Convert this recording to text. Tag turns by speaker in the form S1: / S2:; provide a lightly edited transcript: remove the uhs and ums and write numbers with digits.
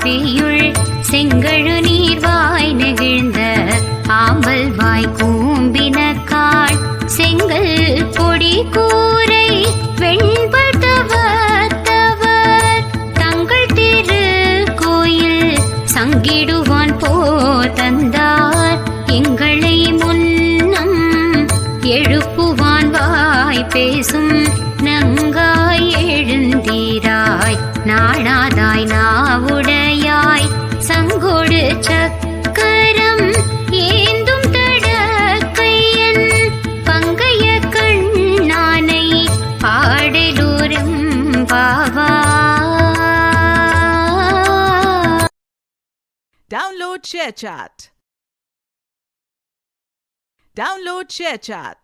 S1: ஆவியுள் செங்கழு நீர்வாய் நெகிழ்ந்த ஆம்பல் வாய் கூம்பினக்காள் செங்கல் பொடி கூரை வெண்பட்டவர் தங்கள் திரு கோயில் சங்கிடுவான் போர் தந்தார் எங்களை முன்னம் எழுப்புவான் வாய் பேசும் நங்காய் எழுந்தீராய் நாடாதாய் நாவுடையாய் சங்கொடு சக்கரம் ஏந்தும் தடக்கையன் பங்கைய கண்ணானை பாடலூரும் பாவா.
S2: Download ShareChat.